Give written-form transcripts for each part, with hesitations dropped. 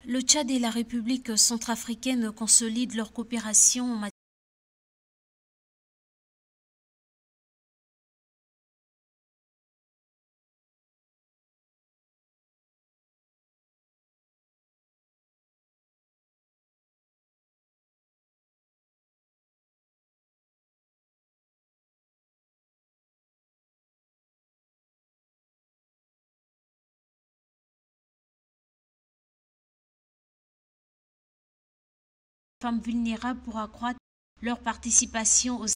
Le Tchad et la République centrafricaine consolident leur coopération en matière des femmes vulnérables pour accroître leur participation aux...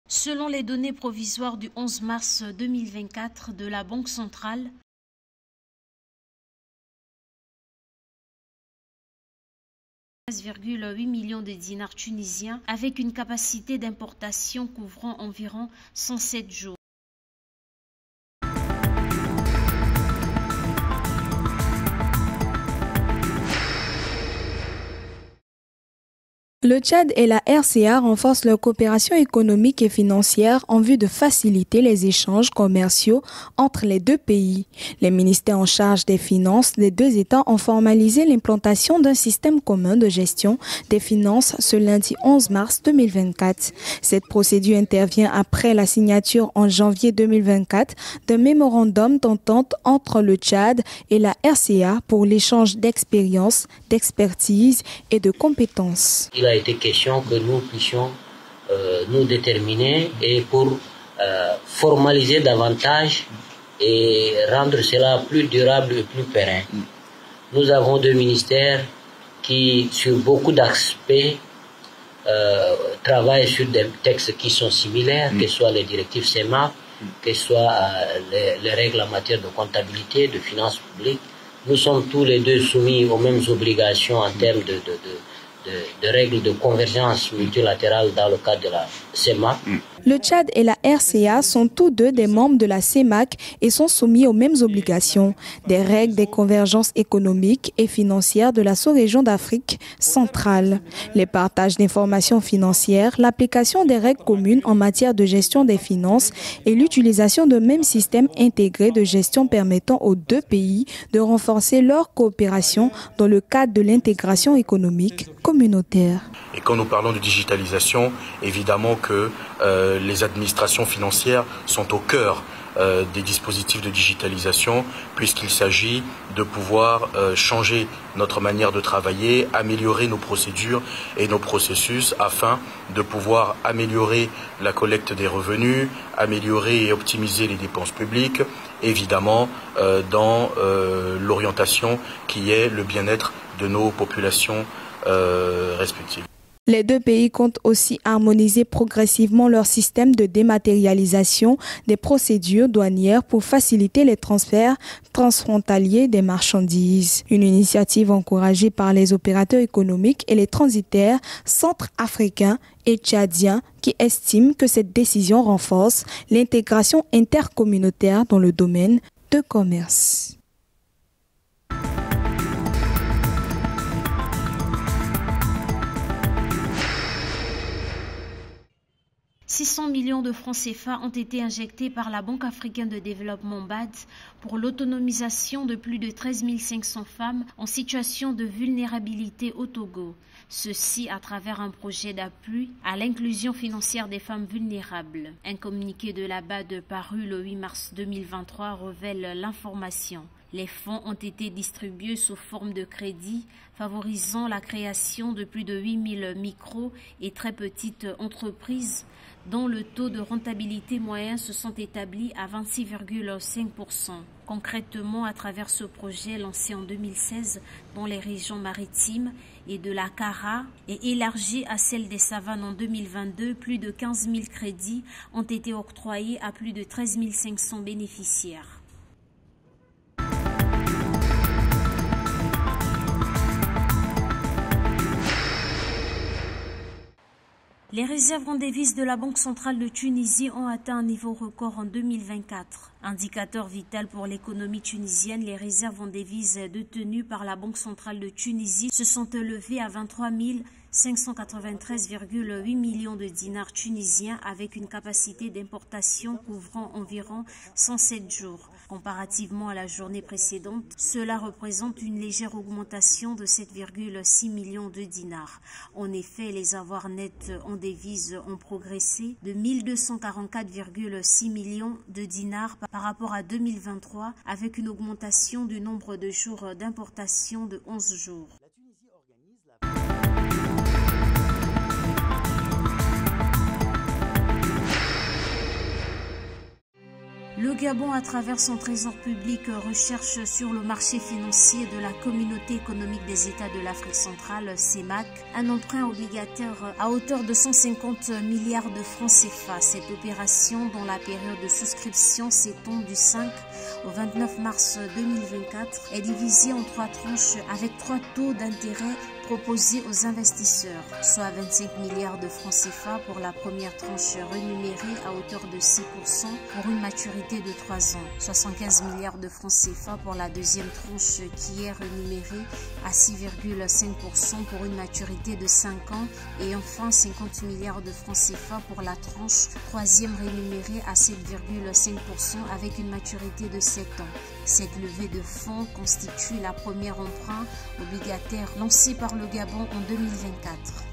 Selon les données provisoires du 11 mars 2024 de la Banque centrale, $13,8 millions de dinars tunisiens avec une capacité d'importation couvrant environ 107 jours. Le Tchad et la RCA renforcent leur coopération économique et financière en vue de faciliter les échanges commerciaux entre les deux pays. Les ministères en charge des finances des deux États ont formalisé l'implantation d'un système commun de gestion des finances ce lundi 11 mars 2024. Cette procédure intervient après la signature en janvier 2024 d'un mémorandum d'entente entre le Tchad et la RCA pour l'échange d'expériences, d'expertise et de compétences. Il a été question que nous puissions nous déterminer et pour formaliser davantage et rendre cela plus durable et plus pérenne. Nous avons deux ministères qui, sur beaucoup d'aspects, travaillent sur des textes qui sont similaires, que ce soit les directives CEMAC, que ce soit les règles en matière de comptabilité, de finances publiques. Nous sommes tous les deux soumis aux mêmes obligations en termes de règles de convergence multilatérale dans le cadre de la CEMAC. Le Tchad et la RCA sont tous deux des membres de la CEMAC et sont soumis aux mêmes obligations, des règles des convergences économiques et financières de la sous-région d'Afrique centrale, les partages d'informations financières, l'application des règles communes en matière de gestion des finances et l'utilisation de mêmes systèmes intégrés de gestion permettant aux deux pays de renforcer leur coopération dans le cadre de l'intégration économique communautaire. Et quand nous parlons de digitalisation, évidemment que les administrations financières sont au cœur des dispositifs de digitalisation, puisqu'il s'agit de pouvoir changer notre manière de travailler, améliorer nos procédures et nos processus afin de pouvoir améliorer la collecte des revenus, améliorer et optimiser les dépenses publiques, évidemment dans l'orientation qui est le bien-être de nos populations respectives. Les deux pays comptent aussi harmoniser progressivement leur système de dématérialisation des procédures douanières pour faciliter les transferts transfrontaliers des marchandises. Une initiative encouragée par les opérateurs économiques et les transitaires centrafricains et tchadiens qui estiment que cette décision renforce l'intégration intercommunautaire dans le domaine de commerce. 600 millions de francs CFA ont été injectés par la Banque africaine de développement BAD pour l'autonomisation de plus de 13 500 femmes en situation de vulnérabilité au Togo. Ceci à travers un projet d'appui à l'inclusion financière des femmes vulnérables. Un communiqué de la BAD paru le 8 mars 2023 révèle l'information. Les fonds ont été distribués sous forme de crédit, favorisant la création de plus de 8000 micro et très petites entreprises dont le taux de rentabilité moyen se sont établis à 26,5%. Concrètement, à travers ce projet lancé en 2016 dans les régions maritimes et de la Kara et élargi à celle des savanes en 2022, plus de 15 000 crédits ont été octroyés à plus de 13 500 bénéficiaires. Les réserves en devises de la Banque centrale de Tunisie ont atteint un niveau record en 2024. Indicateur vital pour l'économie tunisienne, les réserves en devises détenues par la Banque centrale de Tunisie se sont élevées à 23 593,8 millions de dinars tunisiens avec une capacité d'importation couvrant environ 107 jours. Comparativement à la journée précédente, cela représente une légère augmentation de 7,6 millions de dinars. En effet, les avoirs nets en devises ont progressé de 1244,6 millions de dinars par rapport à 2023 avec une augmentation du nombre de jours d'importation de 11 jours. Le Gabon, à travers son trésor public, recherche sur le marché financier de la Communauté économique des États de l'Afrique centrale, CEMAC, un emprunt obligataire à hauteur de 150 milliards de francs CFA. Cette opération, dont la période de souscription s'étend du 5 au 29 mars 2024, est divisée en 3 tranches avec 3 taux d'intérêt proposés aux investisseurs, soit 25 milliards de francs CFA pour la première tranche rémunérée à hauteur de 6% pour une maturité de 3 ans, 75 milliards de francs CFA pour la deuxième tranche qui est rémunérée à 6,5% pour une maturité de 5 ans et enfin 50 milliards de francs CFA pour la tranche troisième rémunérée à 7,5% avec une maturité de 7 ans. Cette levée de fonds constitue la première emprunt obligataire lancée par le Gabon en 2024.